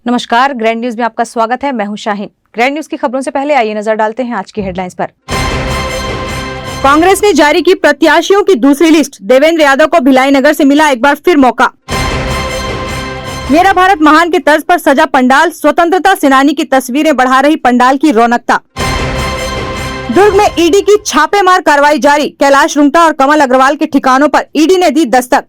नमस्कार, grand news में आपका स्वागत है। मैं हूं शाहीन। ग्रैंड न्यूज की खबरों से पहले आइए नजर डालते हैं आज की हेडलाइंस पर। कांग्रेस ने जारी की प्रत्याशियों की दूसरी लिस्ट। देवेंद्र यादव को भिलाई नगर से मिला एक बार फिर मौका। मेरा भारत महान के तर्ज पर सजा पंडाल, स्वतंत्रता सेनानी की तस्वीरें बढ़ा रही पंडाल की रौनकता। दुर्ग में ईडी की छापेमार कार्रवाई जारी। कैलाश रुंगटा और कमल अग्रवाल के ठिकानों पर ईडी ने दी दस्तक।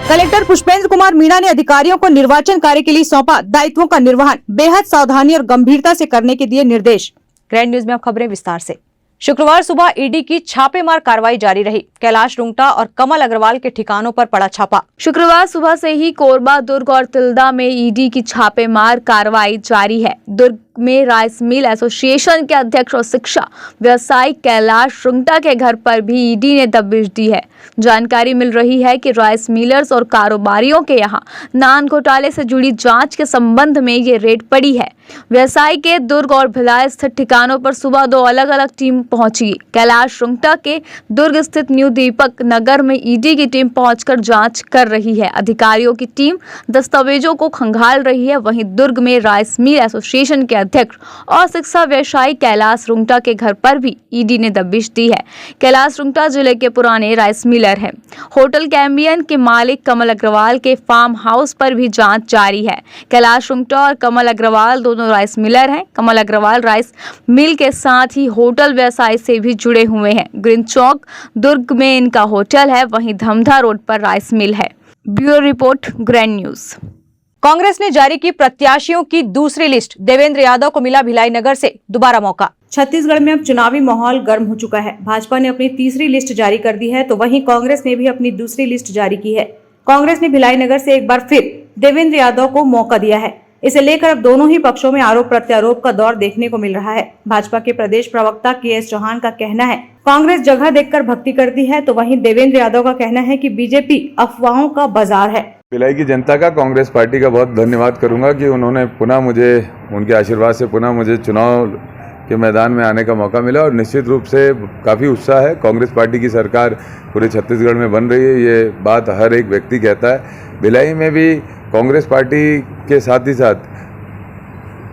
कलेक्टर पुष्पेंद्र कुमार मीणा ने अधिकारियों को निर्वाचन कार्य के लिए सौंपा दायित्वों का निर्वहन। बेहद सावधानी और गंभीरता से करने के दिए निर्देश। ग्रैंड न्यूज में अब खबरें विस्तार से। शुक्रवार सुबह ईडी की छापेमार कार्रवाई जारी रही। कैलाश रुंगटा और कमल अग्रवाल के ठिकानों पर पड़ा छापा। शुक्रवार सुबह से ही कोरबा, दुर्ग और तिल्दा में ईडी की छापेमार कार्रवाई जारी है। दुर्ग में राइस मिल एसोसिएशन के अध्यक्ष और शिक्षा व्यवसायी कैलाश रुंगटा के घर पर भी ईडी ने दबिश दी है। जानकारी मिल रही है कि राइस मिलर्स और कारोबारियों के यहां नान घोटाले से जुड़ी जांच के संबंध में ये रेड पड़ी है। व्यवसायी के दुर्ग और भिलाई स्थित ठिकानों पर सुबह 2 अलग-अलग टीम पहुंची। कैलाश रुंगटा के दुर्ग स्थित न्यू दीपक नगर में ईडी की टीम पहुंचकर जांच कर रही है। अधिकारियों की टीम दस्तावेजों को खंगाल रही है। वहीं दुर्ग में राइस मिल एसोसिएशन के अध्यक्ष और शिक्षा व्यवसायी कैलाश रुंगटा के घर पर भी ईडी ने दबिश दी है। कैलाश रुंगटा जिले के पुराने राइस मिलर हैं। होटल कैम्बियन के मालिक कमल अग्रवाल के फार्म हाउस पर भी जांच जारी है। कैलाश रुंगटा और कमल अग्रवाल दोनों राइस मिलर हैं। कमल अग्रवाल राइस मिल के साथ ही होटल व्यवसाय से भी जुड़े हुए हैं। ग्रीन चौक दुर्ग में इनका होटल है, वहीं धमधा रोड पर राइस मिल है। Bureau report, Grand news. Congress ने जारी की प्रत्याशियों की दूसरी लिस्ट। देवेंद्र यादव को मिला भिलाई नगर से दोबारा मौका। छत्तीसगढ़ में अब चुनावी माहौल गर्म हो चुका है। भाजपा ने अपनी तीसरी लिस्ट जारी कर दी है, तो वहीं कांग्रेस ने भी अपनी दूसरी लिस्ट जारी की है। कांग्रेस ने भिलाई नगर से एक बार फिर देवेंद्र यादव को मौका दिया है। इसे लेकर अब दोनों ही पक्षों में आरोप प्रत्यारोप का दौर देखने को मिल रहा है। भाजपा के प्रदेश प्रवक्ता के चौहान का कहना है कांग्रेस जगह देखकर भक्ति करती है, तो वहीं देवेंद्र यादव का कहना है कि बीजेपी अफवाहों का बाजार है। भिलाई की जनता का, कांग्रेस पार्टी का बहुत धन्यवाद करूंगा कि उन्होंने पुनः मुझे, उनके आशीर्वाद से पुनः मुझे चुनाव के मैदान में आने का मौका मिला और निश्चित रूप से काफ़ी उत्साह है। कांग्रेस पार्टी की सरकार पूरे छत्तीसगढ़ में बन रही है, ये बात हर एक व्यक्ति कहता है। भिलाई में भी कांग्रेस पार्टी के साथ ही साथ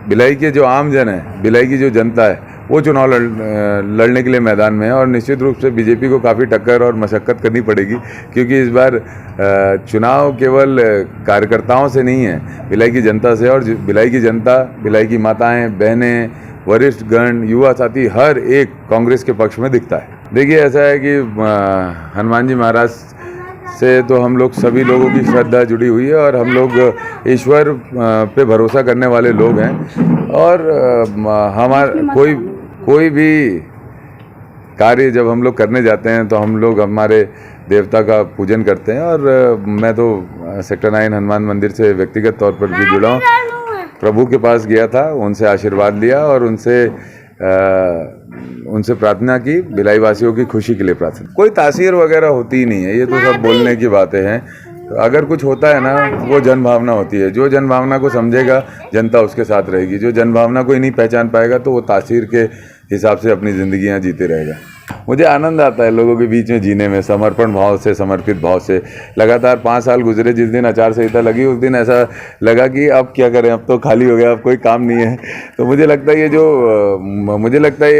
भिलाई के जो आम जन है, भिलाई की जो जनता है, वो चुनाव लड़ने के लिए मैदान में है और निश्चित रूप से बीजेपी को काफ़ी टक्कर और मशक्क़त करनी पड़ेगी, क्योंकि इस बार चुनाव केवल कार्यकर्ताओं से नहीं है, भिलाई की जनता से। और भिलाई की जनता, भिलाई की माताएं, बहनें, वरिष्ठ गण, युवा साथी, हर एक कांग्रेस के पक्ष में दिखता है। देखिए, ऐसा है कि हनुमान जी महाराज से तो हम लोग सभी लोगों की श्रद्धा जुड़ी हुई है और हम लोग ईश्वर पे भरोसा करने वाले लोग हैं। और कोई भी कार्य जब हम लोग करने जाते हैं तो हम लोग हमारे देवता का पूजन करते हैं। और मैं तो सेक्टर 9 हनुमान मंदिर से व्यक्तिगत तौर पर भी जुड़ा हूँ। प्रभु के पास गया था, उनसे आशीर्वाद लिया और उनसे प्रार्थना की, भिलाई वासियों की खुशी के लिए प्रार्थना। कोई तासीर वगैरह होती ही नहीं है, ये तो सब बोलने की बातें हैं। तो अगर कुछ होता है ना, वो जन भावना होती है। जो जन भावना को समझेगा, जनता उसके साथ रहेगी। जो जन भावना को ही नहीं पहचान पाएगा तो वो तासीर के हिसाब से अपनी ज़िंदगियाँ जीते रहेगा। मुझे आनंद आता है लोगों के बीच में जीने में, समर्पण भाव से, समर्पित भाव से। लगातार 5 साल गुजरे, जिस दिन आचार संहिता लगी उस दिन ऐसा लगा कि अब क्या करें, अब तो खाली हो गया, अब कोई काम नहीं है। तो मुझे लगता है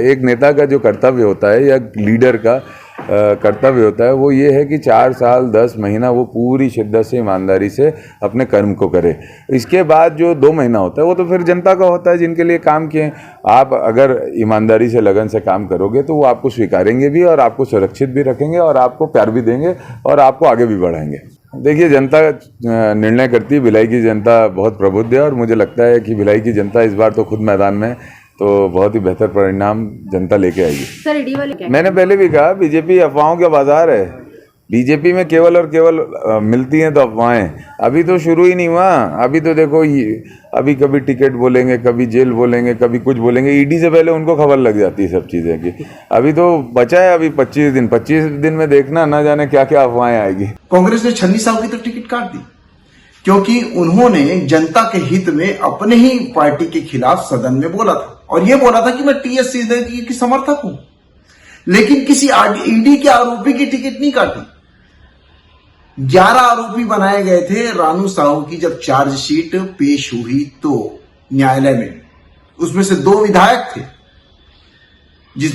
एक नेता का जो कर्तव्य होता है या लीडर का कर्तव्य होता है, वो ये है कि 4 साल 10 महीना वो पूरी शिद्दत से, ईमानदारी से अपने कर्म को करे। इसके बाद जो 2 महीना होता है वो तो फिर जनता का होता है, जिनके लिए काम किए। आप अगर ईमानदारी से, लगन से काम करोगे तो वो आपको स्वीकारेंगे भी और आपको सुरक्षित भी रखेंगे और आपको प्यार भी देंगे और आपको आगे भी बढ़ाएंगे। देखिए, जनता निर्णय करती है। भिलाई की जनता बहुत प्रबुद्ध है और मुझे लगता है कि भिलाई की जनता इस बार तो खुद मैदान में, तो बहुत ही बेहतर परिणाम जनता लेके आएगी। सर, ईडी वाले क्या? मैंने पहले भी कहा, बीजेपी अफवाहों का बाजार है। बीजेपी में केवल और केवल मिलती हैं तो अफवाहें। अभी तो शुरू ही नहीं हुआ। अभी तो देखो, अभी कभी टिकट बोलेंगे, कभी जेल बोलेंगे, कभी कुछ बोलेंगे। ईडी से पहले उनको खबर लग जाती है सब चीज़ें की। अभी तो बचा है अभी 25 दिन में देखना, ना जाने क्या क्या अफवाहें आएगी। कांग्रेस ने 26 साल की तो टिकट काट दी, क्योंकि उन्होंने जनता के हित में अपने ही पार्टी के खिलाफ सदन में बोला था और ये बोला था कि मैं टीएस सिंहदेव की समर्थक हूं, लेकिन किसी ईडी के आरोपी की टिकट नहीं काटी। 11 आरोपी बनाए गए थे। रानू साहू की जब चार्जशीट पेश हुई तो न्यायालय में, उसमें से 2 विधायक थे।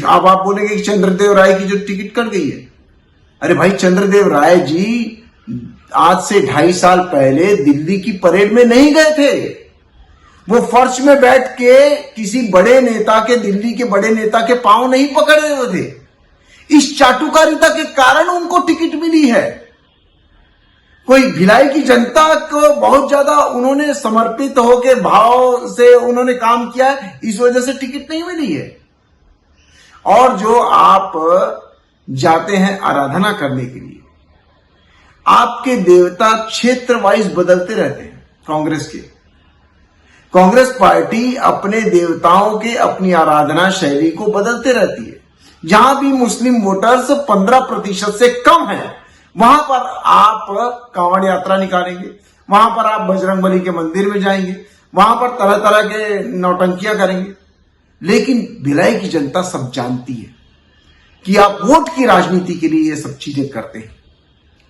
अब आप बोलेंगे कि चंद्रदेव राय की जो टिकट कट गई है, अरे भाई चंद्रदेव राय जी आज से 2.5 साल पहले दिल्ली की परेड में नहीं गए थे। वो फर्श में बैठ के किसी बड़े नेता के, दिल्ली के बड़े नेता के पांव नहीं पकड़े हुए थे। इस चाटुकारिता के कारण उनको टिकट मिली है। कोई भिलाई की जनता को बहुत ज्यादा उन्होंने समर्पित होकर भाव से उन्होंने काम किया है, इस वजह से टिकट नहीं मिली है। और जो आप जाते हैं आराधना करने के लिए, आपके देवता क्षेत्र वाइज बदलते रहते हैं। कांग्रेस पार्टी अपने देवताओं के, अपनी आराधना शैली को बदलते रहती है। जहां भी मुस्लिम वोटर्स 15% से कम है, वहां पर आप कांवड़ यात्रा निकालेंगे, वहां पर आप बजरंगबली के मंदिर में जाएंगे, वहां पर तरह तरह के नौटंकियां करेंगे। लेकिन भिलाई की जनता सब जानती है कि आप वोट की राजनीति के लिए ये सब चीजें करते हैं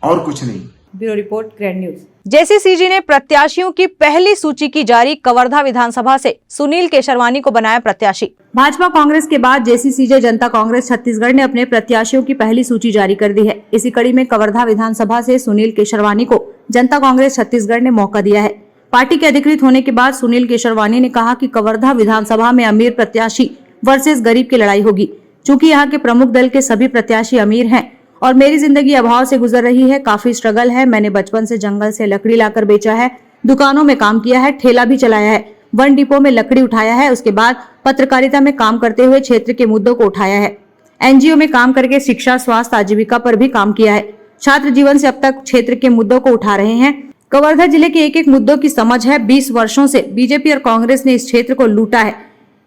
और कुछ नहीं। Bureau report, Grand News. JCCJ ने प्रत्याशियों की पहली सूची की जारी। कवर्धा विधानसभा से सुनील केशरवानी को बनाया प्रत्याशी। भाजपा कांग्रेस के बाद जेसीसीजे जनता कांग्रेस छत्तीसगढ़ ने अपने प्रत्याशियों की पहली सूची जारी कर दी है। इसी कड़ी में कवर्धा विधानसभा से सुनील केशरवानी को जनता कांग्रेस छत्तीसगढ़ ने मौका दिया है। पार्टी के अधिकृत होने के बाद सुनील केशरवानी ने कहा कि कवर्धा विधानसभा में अमीर प्रत्याशी वर्सेस गरीब की लड़ाई होगी। चूंकि यहाँ के प्रमुख दल के सभी प्रत्याशी अमीर हैं और मेरी जिंदगी अभाव से गुजर रही है, काफी स्ट्रगल है। मैंने बचपन से जंगल से लकड़ी लाकर बेचा है, दुकानों में काम किया है, ठेला भी चलाया है, वन डिपो में लकड़ी उठाया है। उसके बाद पत्रकारिता में काम करते हुए क्षेत्र के मुद्दों को उठाया है। एनजीओ में काम करके शिक्षा, स्वास्थ्य, आजीविका पर भी काम किया है। छात्र जीवन से अब तक क्षेत्र के मुद्दों को उठा रहे हैं। कवर्धा जिले के एक एक मुद्दों की समझ है। 20 वर्षों से बीजेपी और कांग्रेस ने इस क्षेत्र को लूटा है।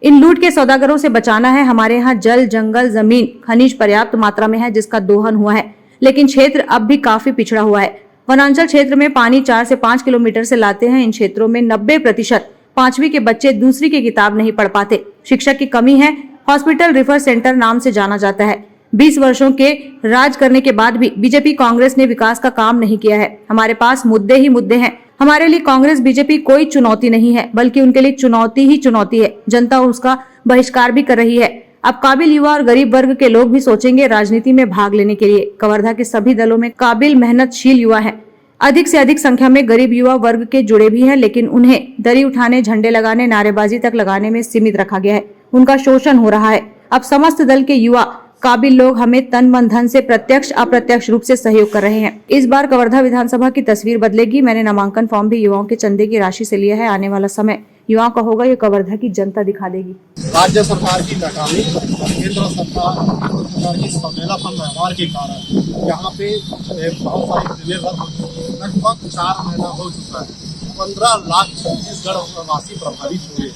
इन लूट के सौदागरों से बचाना है। हमारे यहाँ जल, जंगल, जमीन, खनिज पर्याप्त मात्रा में है जिसका दोहन हुआ है, लेकिन क्षेत्र अब भी काफी पिछड़ा हुआ है। वनांचल क्षेत्र में पानी 4 से 5 किलोमीटर से लाते हैं। इन क्षेत्रों में 90% 5वीं के बच्चे दूसरी की किताब नहीं पढ़ पाते। शिक्षक की कमी है। हॉस्पिटल रिफर सेंटर नाम से जाना जाता है। 20 वर्षों के राज करने के बाद भी बीजेपी कांग्रेस ने विकास का काम नहीं किया है। हमारे पास मुद्दे ही मुद्दे हैं। हमारे लिए कांग्रेस बीजेपी कोई चुनौती नहीं है, बल्कि उनके लिए चुनौती ही चुनौती है। जनता उसका बहिष्कार भी कर रही है। अब काबिल युवा और गरीब वर्ग के लोग भी सोचेंगे राजनीति में भाग लेने के लिए। कवर्धा के सभी दलों में काबिल, मेहनतशील युवा हैं। अधिक से अधिक संख्या में गरीब युवा वर्ग के जुड़े भी हैं, लेकिन उन्हें दरी उठाने, झंडे लगाने, नारेबाजी तक लगाने में सीमित रखा गया है। उनका शोषण हो रहा है। अब समस्त दल के युवा काबिल लोग हमें तन मन धन से प्रत्यक्ष अप्रत्यक्ष रूप से सहयोग कर रहे हैं। इस बार कवर्धा विधानसभा की तस्वीर बदलेगी। मैंने नामांकन फॉर्म भी युवाओं के चंदे की राशि से लिया है। आने वाला समय युवाओं का होगा, ये कवर्धा की जनता दिखा देगी। राज्य सरकार की नाकामी, केंद्र सरकार की सौतेलापन व्यवहार के कारण यहाँ पे बहुत सारी जिले लगभग 4 महीना हो चुका है। 15 लाख छत्तीसगढ़ वासी प्रभावित हुए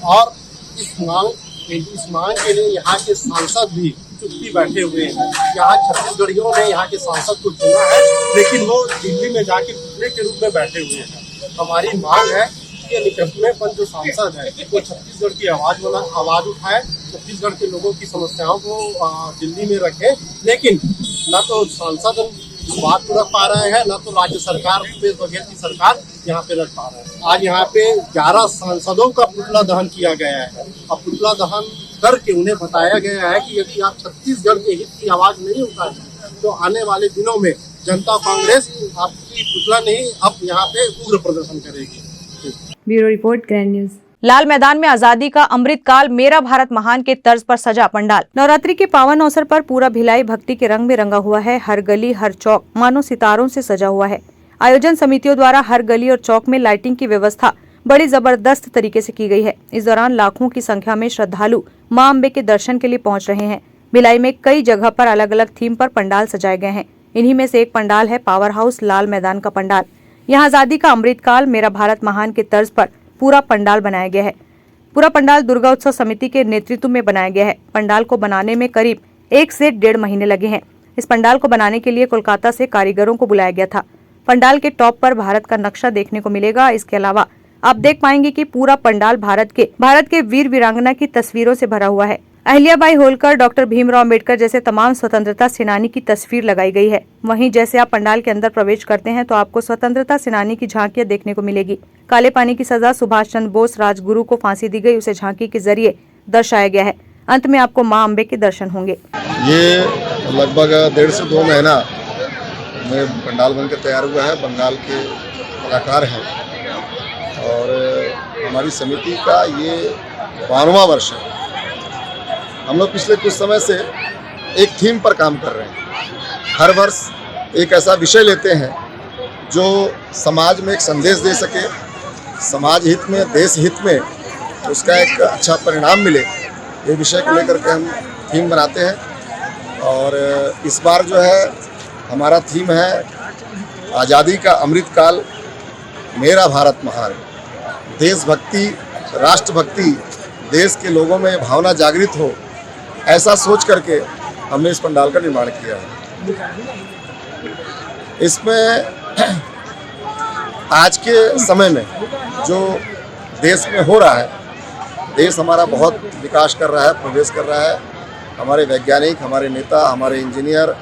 और इस मांग के लिए यहाँ के सांसद भी चुप्पी बैठे हुए हैं। यहाँ छत्तीसगढ़ियों ने यहाँ के सांसद को चुना है, लेकिन वो दिल्ली में जाके पुतले के रूप में बैठे हुए हैं। हमारी मांग है कि निकटमेपन जो सांसद है वो छत्तीसगढ़ की आवाज उठाए, छत्तीसगढ़ के लोगों की समस्याओं को दिल्ली में रखे। लेकिन न तो सांसद बात को रख पा रहे हैं, न तो राज्य सरकार, भूपेश बघेल की सरकार यहाँ पे रख पा रहे हैं। आज यहाँ पे 11 सांसदों का पुतला दहन किया गया है। अब पुतला दहन करके उन्हें बताया गया है कि यदि आप छत्तीसगढ़ के हित की आवाज नहीं उठाएंगे तो आने वाले दिनों में जनता कांग्रेस आपकी पुतला नहीं, अब यहाँ पे उग्र प्रदर्शन करेगी। Bureau report, Grand News. लाल मैदान में आजादी का अमृत काल, मेरा भारत महान के तर्ज पर सजा पंडाल। नवरात्रि के पावन अवसर पर पूरा भिलाई भक्ति के रंग में रंगा हुआ है। हर गली, हर चौक मानो सितारों से सजा हुआ है। आयोजन समितियों द्वारा हर गली और चौक में लाइटिंग की व्यवस्था बड़ी जबरदस्त तरीके से की गई है। इस दौरान लाखों की संख्या में श्रद्धालु मां अम्बे के दर्शन के लिए पहुंच रहे हैं। भिलाई में कई जगह पर अलग अलग थीम पर पंडाल सजाए गए हैं। इन्हीं में से एक पंडाल है पावर हाउस लाल मैदान का पंडाल। यहाँ आजादी का अमृतकाल, मेरा भारत महान के तर्ज पर पूरा पंडाल बनाया गया है। पूरा पंडाल दुर्गा उत्सव समिति के नेतृत्व में बनाया गया है। पंडाल को बनाने में करीब 1 से 1.5 महीने लगे हैं। इस पंडाल को बनाने के लिए कोलकाता से कारीगरों को बुलाया गया था। पंडाल के टॉप पर भारत का नक्शा देखने को मिलेगा। इसके अलावा आप देख पाएंगे कि पूरा पंडाल भारत के वीर वीरांगना की तस्वीरों से भरा हुआ है। अहिल्याबाई होलकर, डॉक्टर भीमराव अंबेडकर जैसे तमाम स्वतंत्रता सेनानी की तस्वीर लगाई गई है। वहीं जैसे आप पंडाल के अंदर प्रवेश करते हैं तो आपको स्वतंत्रता सेनानी की झांकियां देखने को मिलेगी। काले पानी की सजा सुभाष चंद्र बोस राजगुरु को फांसी दी गई, उसे झांकी के जरिए दर्शाया गया है। अंत में आपको मां अम्बे के दर्शन होंगे। ये लगभग 1.5 से 2 महीना में पंडाल बनकर तैयार हुआ है। बंगाल के कलाकार हैं और हमारी समिति का ये 12वां वर्ष है। हम लोग पिछले कुछ समय से एक थीम पर काम कर रहे हैं। हर वर्ष एक ऐसा विषय लेते हैं जो समाज में एक संदेश दे सके, समाज हित में, देश हित में उसका एक अच्छा परिणाम मिले। ये विषय को लेकर के हम थीम बनाते हैं और इस बार जो है हमारा थीम है आज़ादी का अमृतकाल, मेरा भारत महान। देशभक्ति, राष्ट्रभक्ति, देश के लोगों में भावना जागृत हो, ऐसा सोच करके हमने इस पंडाल का निर्माण किया है। इसमें आज के समय में जो देश में हो रहा है, देश हमारा बहुत विकास कर रहा है, प्रोग्रेस कर रहा है। हमारे वैज्ञानिक, हमारे नेता, हमारे इंजीनियर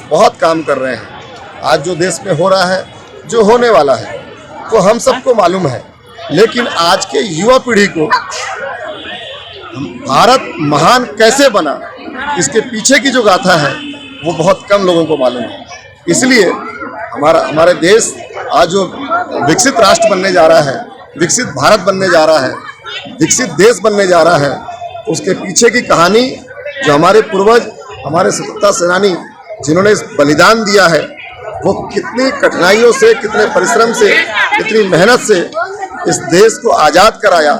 बहुत काम कर रहे हैं। आज जो देश में हो रहा है, जो होने वाला है, वो हम सबको मालूम है, लेकिन आज के युवा पीढ़ी को भारत महान कैसे बना, इसके पीछे की जो गाथा है वो बहुत कम लोगों को मालूम है। इसलिए हमारे देश आज जो विकसित राष्ट्र बनने जा रहा है, विकसित भारत बनने जा रहा है, विकसित देश बनने जा रहा है, उसके पीछे की कहानी जो हमारे पूर्वज, हमारे स्वतंत्रता सेनानी जिन्होंने बलिदान दिया है, वो कितनी कठिनाइयों से, कितने परिश्रम से, कितनी मेहनत से इस देश को आज़ाद कराया,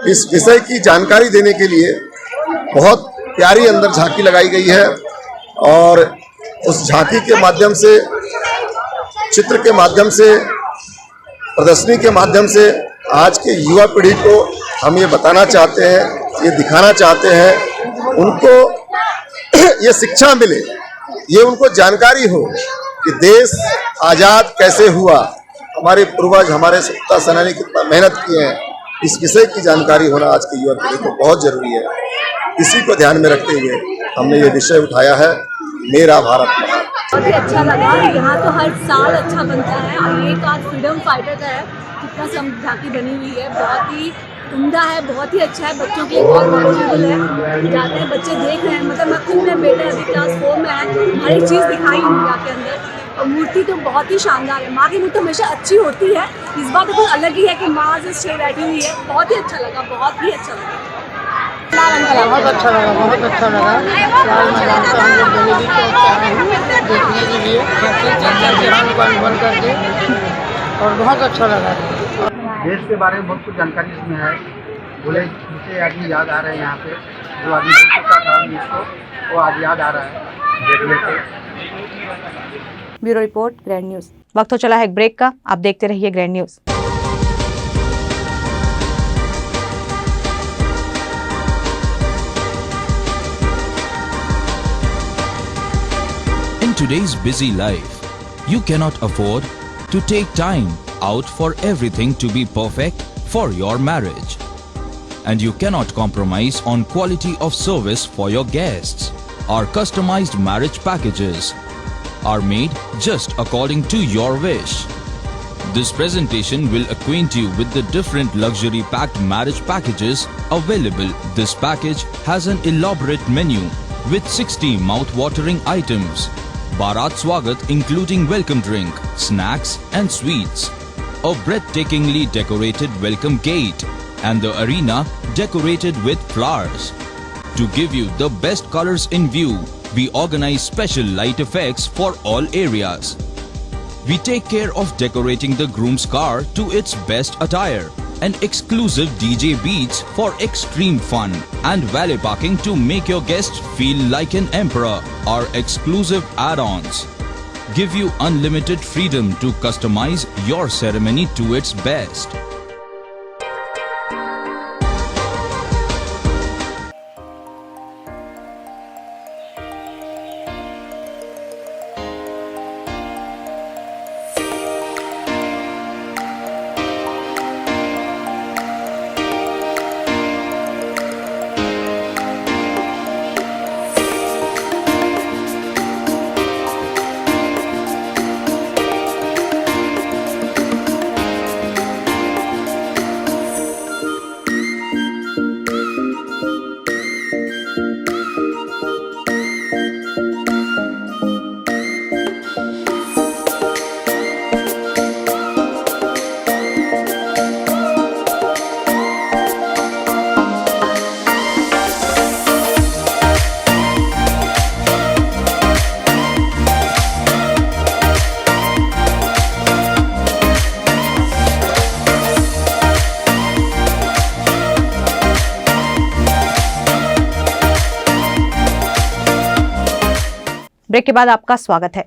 इस विषय की जानकारी देने के लिए बहुत प्यारी अंदर झांकी लगाई गई है। और उस झांकी के माध्यम से, चित्र के माध्यम से, प्रदर्शनी के माध्यम से आज के युवा पीढ़ी को हम ये बताना चाहते हैं, ये दिखाना चाहते हैं, उनको ये शिक्षा मिले, ये उनको जानकारी हो कि देश आज़ाद कैसे हुआ, हमारे पूर्वज, हमारे स्वतंत्रता सेनानी कितना मेहनत किए हैं। इस विषय की जानकारी होना आज की युवा पीढ़ी को बहुत जरूरी है। इसी को ध्यान में रखते हुए हमने ये विषय उठाया है, मेरा भारत महान। बहुत ही अच्छा लगा। यहाँ तो हर साल अच्छा बनता है और ये आज फ्रीडम फाइटर का है, कितना झांकी बनी हुई है, बहुत ही उम्दा है, बहुत ही अच्छा है। बच्चों के लिए बहुत नॉलेजेबल है, जाते हैं बच्चे देख रहे हैं। मतलब मैं खुद, मेरा बेटा अभी क्लास 4 में है, हर एक चीज़ दिखाई इंडिया के अंदर। और मूर्ति तो बहुत ही शानदार है। माँ की मूर्ति हमेशा अच्छी होती है, इस बार तो कुछ अलग ही है कि माँ से स्टे बैठी हुई है। बहुत ही अच्छा लगा, बहुत ही अच्छा लगा। बहुत अच्छा लगा, बहुत अच्छा लगा। लाल मैदान पर हम लोग दिल्ली को आए हैं देखने के लिए, जन बन करके, और बहुत अच्छा लगा। देश के बारे में बहुत कुछ जानकारी इसमें है। बोले दूसरे आदमी याद आ रहे हैं यहाँ पे, जो आदमी भूल चुका था इसको, वो आज याद आ रहा है देखने से। Bureau report, Grand news. वक्त हो चला है एक ब्रेक का, आप देखते रहिए grand news. In today's busy life, you cannot afford to take time out for everything to be perfect for your marriage. And you cannot compromise on quality of service for your guests. Our customized marriage packages are made just according to your wish. This presentation will acquaint you with the different luxury packed marriage packages available. This package has an elaborate menu with 60 mouth-watering items. Bharat Swagat including welcome drink, snacks and sweets. A breathtakingly decorated welcome gate and the arena decorated with flowers. To give you the best colors in view, we organize special light effects for all areas. We take care of decorating the groom's car to its best attire. An exclusive DJ beats for extreme fun and valet parking to make your guests feel like an emperor. Our exclusive add-ons give you unlimited freedom to customize your ceremony to its best. Break के बाद आपका स्वागत है।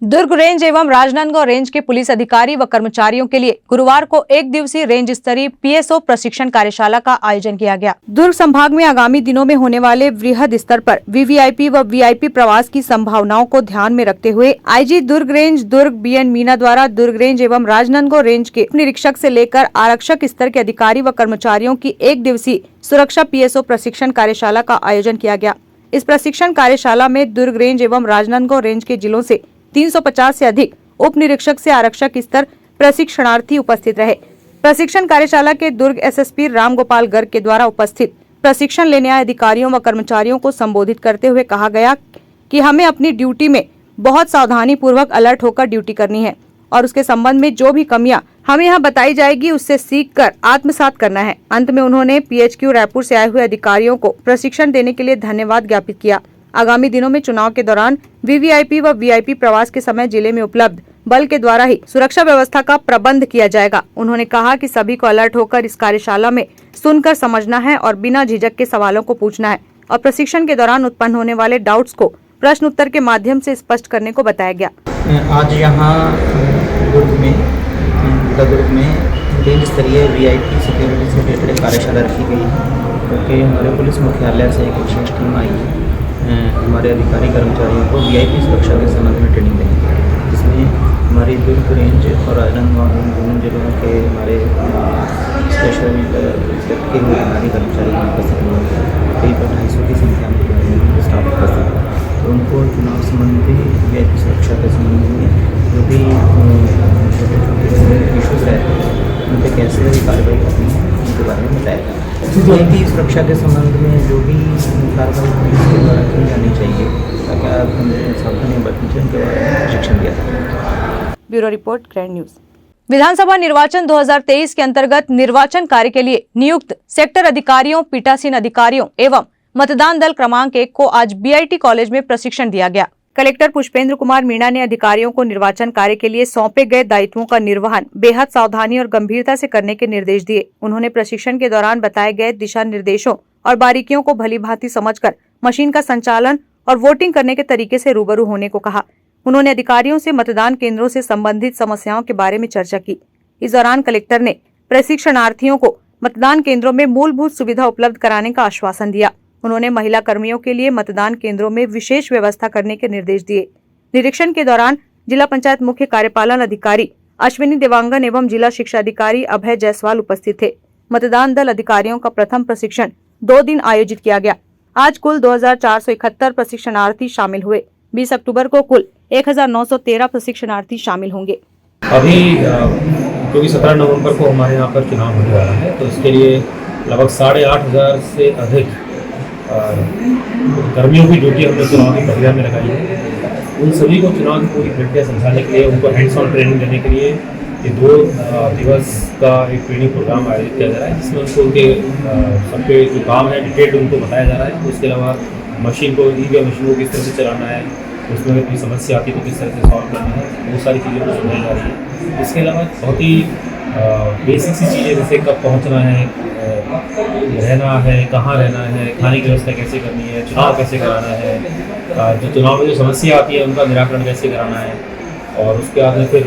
दुर्ग range एवं Rajnandgaon range के police अधिकारी व कर्मचारियों के लिए गुरुवार को 1 दिवसीय रेंज स्तरीय पीएसओ प्रशिक्षण कार्यशाला का आयोजन किया गया। दुर्ग संभाग में आगामी दिनों में होने वाले वृहद स्तर पर वीवीआईपी व वीआईपी प्रवास की संभावनाओं को ध्यान में रखते हुए आईजी दुर्ग रेंज दुर्ग बीएन मीना द्वारा दुर्ग रेंज एवं राजनांदगांव रेंज के निरीक्षक से लेकर आरक्षक स्तर के अधिकारी व कर्मचारियों की 1 दिवसीय सुरक्षा पीएसओ प्रशिक्षण कार्यशाला का आयोजन किया गया। इस प्रशिक्षण कार्यशाला में दुर्ग रेंज एवं राजनांदगांव रेंज के जिलों से 350 से अधिक उप निरीक्षक से आरक्षक स्तर प्रशिक्षणार्थी उपस्थित रहे। प्रशिक्षण कार्यशाला के दुर्ग एसएसपी राम गोपाल गर्ग के द्वारा उपस्थित प्रशिक्षण लेने आए अधिकारियों व कर्मचारियों को संबोधित करते हुए कहा गया कि हमें अपनी ड्यूटी में बहुत सावधानी पूर्वक अलर्ट होकर ड्यूटी करनी है और उसके संबंध में जो भी कमियां हमें यहाँ बताई जाएगी उससे सीख कर आत्मसात करना है। अंत में उन्होंने पीएचक्यू रायपुर से आए हुए अधिकारियों को प्रशिक्षण देने के लिए धन्यवाद ज्ञापित किया। आगामी दिनों में चुनाव के दौरान वीवीआईपी व वीआईपी प्रवास के समय जिले में उपलब्ध बल के द्वारा ही सुरक्षा व्यवस्था का प्रबंध किया जाएगा। उन्होंने कहा कि सभी को अलर्ट होकर इस कार्यशाला में सुनकर समझना है और बिना झिझक के सवालों को पूछना है और प्रशिक्षण के दौरान उत्पन्न होने वाले डाउट्स को प्रश्न उत्तर के माध्यम से स्पष्ट करने को बताया गया। आज यहाँ दुर्ग में रेंज स्तरीय वीआईपी सिक्योरिटी से रिलेटेड कार्यशाला रखी गई है, क्योंकि हमारे पुलिस मुख्यालय से एक विशेष टीम आई है हमारे अधिकारी कर्मचारियों को वीआईपी सुरक्षा के संबंध में ट्रेनिंग देंगे, जिसमें हमारी दुर्ग रेंज और राजनांदगांव दोनों जिलों के हमारे स्पेशल के अधिकारी कर्मचारी उपस्थित हुए। करीब 250 की संख्या में स्टाफ उपस्थित है। तो उनको चुनाव संबंधी वीआईपी सुरक्षा के संबंध में जो भी छोटे छोटे इशूज़ रहते हैं उन पर कैसे कार्रवाई करनी है उनके बारे में बताया जाए। वीआईपी सुरक्षा के संबंध में जो भी कार्रवाई पुलिस के द्वारा की जानी चाहिए ताकि सावधानी बरतनी चाहिए उनके बारे में प्रशिक्षण दिया जाए। Bureau report, Grand News. विधानसभा निर्वाचन 2023 के अंतर्गत निर्वाचन कार्य के लिए नियुक्त सेक्टर अधिकारियों, पीठासीन अधिकारियों एवं मतदान दल क्रमांक 1 को आज बीआईटी कॉलेज में प्रशिक्षण दिया गया। कलेक्टर पुष्पेंद्र कुमार मीणा ने अधिकारियों को निर्वाचन कार्य के लिए सौंपे गए दायित्वों का निर्वहन बेहद सावधानी और गंभीरता से करने के निर्देश दिए। उन्होंने प्रशिक्षण के दौरान बताए गए दिशा निर्देशों और बारीकियों को भलीभांति समझकर मशीन का संचालन और वोटिंग करने के तरीके से रूबरू होने को कहा। उन्होंने अधिकारियों से मतदान केंद्रों से संबंधित समस्याओं के बारे में चर्चा की। इस दौरान कलेक्टर ने प्रशिक्षणार्थियों को मतदान केंद्रों में मूलभूत सुविधा उपलब्ध कराने का आश्वासन दिया। उन्होंने महिला कर्मियों के लिए मतदान केंद्रों में विशेष व्यवस्था करने के निर्देश दिए। निरीक्षण के दौरान जिला पंचायत मुख्य कार्यपालन अधिकारी अश्विनी देवांगन एवं जिला शिक्षा अधिकारी अभय जायसवाल उपस्थित थे। मतदान दल अधिकारियों का प्रथम प्रशिक्षण 2 दिन आयोजित किया गया। आज कुल 2471 प्रशिक्षणार्थी शामिल हुए। 20 अक्टूबर को कुल 1913 प्रशिक्षणार्थी शामिल होंगे। अभी क्योंकि 17 नवंबर को हमारे यहाँ पर चुनाव होने वाला है, तो इसके लिए लगभग 8,500 से अधिक कर्मियों की ड्यूटी हमने चुनाव की प्रक्रिया में लगाई है। उन सभी को चुनाव की पूरी प्रक्रिया समझाने के लिए, उनको हैंड्स ऑन ट्रेनिंग देने के लिए ये 2 दिवस का एक ट्रेनिंग प्रोग्राम आयोजित किया जा रहा है, जिसमें उनको उनके सबके जो काम है डिटेल्ड उनको बताया जा रहा है। उसके अलावा मशीन को ईवीएम मशीन को किस तरह से चलाना है, उसमें अगर कोई समस्या आती है तो किस तरह से सॉल्व करना है, वो सारी चीज़ें को समझाई जा रही है। इसके अलावा बहुत ही बेसिक सी चीज़ें जैसे कब पहुंचना है, रहना है, कहाँ रहना है, खाने की व्यवस्था कैसे करनी है, चुनाव कैसे कराना है, जो चुनाव में जो समस्या आती है उनका निराकरण कैसे कराना है, और उसके बाद में फिर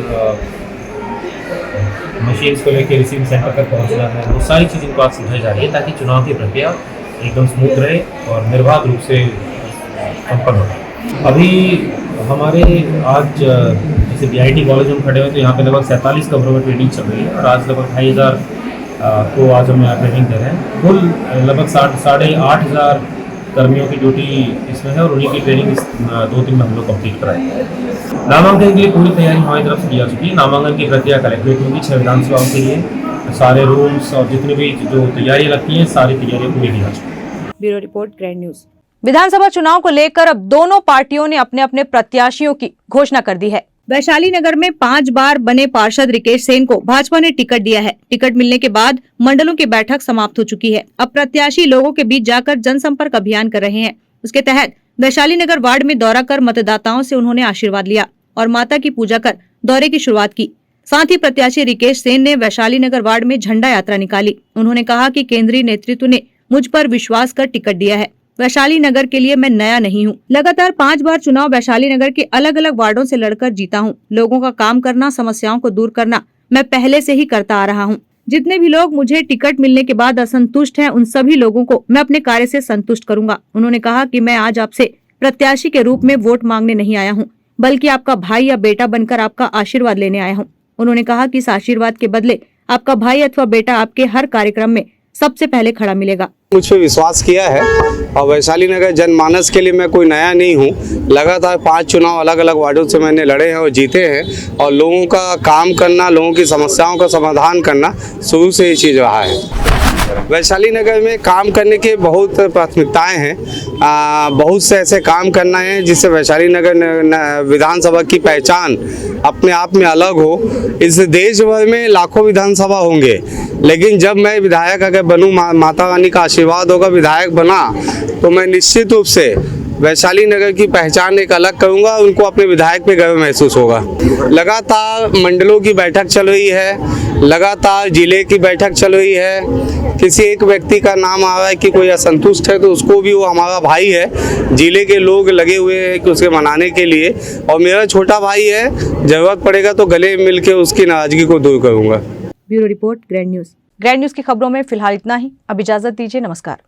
मशीन्स को लेकर रिसीविंग सेंटर तक पहुँचना है। वो सारी चीज़ इनको आज समझाई जा रही है ताकि चुनाव की प्रक्रिया एकदम स्मूथ रहे और निर्बाध रूप से संपन्न हो। अभी हमारे आज जैसे बीआईटी कॉलेज में खड़े हुए तो यहाँ पे लगभग 47 कमरों में ट्रेनिंग चल रही है और आज लगभग 2,500 को आज हम यहाँ ट्रेनिंग दे रहे हैं। कुल लगभग 8,500 कर्मियों की ड्यूटी इसमें है और उन्हीं की ट्रेनिंग इस 2 दिन में हम लोग कंप्लीट कराएंगे। नामांकन के लिए पूरी तैयारी हमारी तरफ से की जा चुकी है। नामांकन की प्रक्रिया कलेक्ट्रेट होगी 6 विधानसभाओं के लिए। सारे रूम्स और जितनी भी जो तैयारियाँ लगती हैं सारी तैयारियाँ पूरी की जा चुकी है। Bureau report, Grand News. विधानसभा चुनाव को लेकर अब दोनों पार्टियों ने अपने अपने प्रत्याशियों की घोषणा कर दी है। वैशाली नगर में 5 बार बने पार्षद रिकेश सेन को भाजपा ने टिकट दिया है। टिकट मिलने के बाद मंडलों की बैठक समाप्त हो चुकी है। अब प्रत्याशी लोगों के बीच जाकर जनसंपर्क अभियान कर रहे हैं। उसके तहत वैशाली नगर वार्ड में दौरा कर मतदाताओं से उन्होंने आशीर्वाद लिया और माता की पूजा कर दौरे की शुरुआत की। साथ ही प्रत्याशी रिकेश सेन ने वैशाली नगर वार्ड में झंडा यात्रा निकाली। उन्होंने कहा कि केंद्रीय नेतृत्व ने मुझ पर विश्वास कर टिकट दिया है। वैशाली नगर के लिए मैं नया नहीं हूँ। लगातार 5 बार चुनाव वैशाली नगर के अलग अलग वार्डों से लड़कर जीता हूँ। लोगों का काम करना, समस्याओं को दूर करना मैं पहले से ही करता आ रहा हूँ। जितने भी लोग मुझे टिकट मिलने के बाद असंतुष्ट हैं, उन सभी लोगों को मैं अपने कार्य से संतुष्ट करूंगा। उन्होंने कहा कि मैं आज आपसे प्रत्याशी के रूप में वोट मांगने नहीं आया हूं, बल्कि आपका भाई या बेटा बनकर आपका आशीर्वाद लेने आया हूं। उन्होंने कहा कि इस आशीर्वाद के बदले आपका भाई अथवा बेटा आपके हर कार्यक्रम में सबसे पहले खड़ा मिलेगा। मुझ पे विश्वास किया है और वैशाली नगर जनमानस के लिए मैं कोई नया नहीं हूँ। लगातार 5 चुनाव अलग अलग वार्डों से मैंने लड़े हैं और जीते हैं और लोगों का काम करना, लोगों की समस्याओं का समाधान करना शुरू से ही चीज़ रहा है। वैशाली नगर में काम करने के बहुत प्राथमिकताएं हैं। बहुत से ऐसे काम करना है जिससे वैशाली नगर विधानसभा की पहचान अपने आप में अलग हो। इस देश भर में लाखों विधानसभा होंगे, लेकिन जब मैं विधायक अगर बनूं, माता रानी का आशीर्वाद होगा, विधायक बना, तो मैं निश्चित रूप से वैशाली नगर की पहचान एक अलग करूंगा। उनको अपने विधायक पे गर्व महसूस होगा। लगातार मंडलों की बैठक चल रही है, लगातार जिले की बैठक चल रही है। किसी एक व्यक्ति का नाम आ रहा है कि कोई असंतुष्ट है, तो उसको भी, वो हमारा भाई है, जिले के लोग लगे हुए हैं कि उसके मनाने के लिए, और मेरा छोटा भाई है, जरूरत पड़ेगा तो गले मिल के उसकी नाराजगी को दूर करूंगा। Bureau report, Grand news. Grand news की खबरों में फिलहाल इतना ही। अब इजाजत दीजिए, नमस्कार।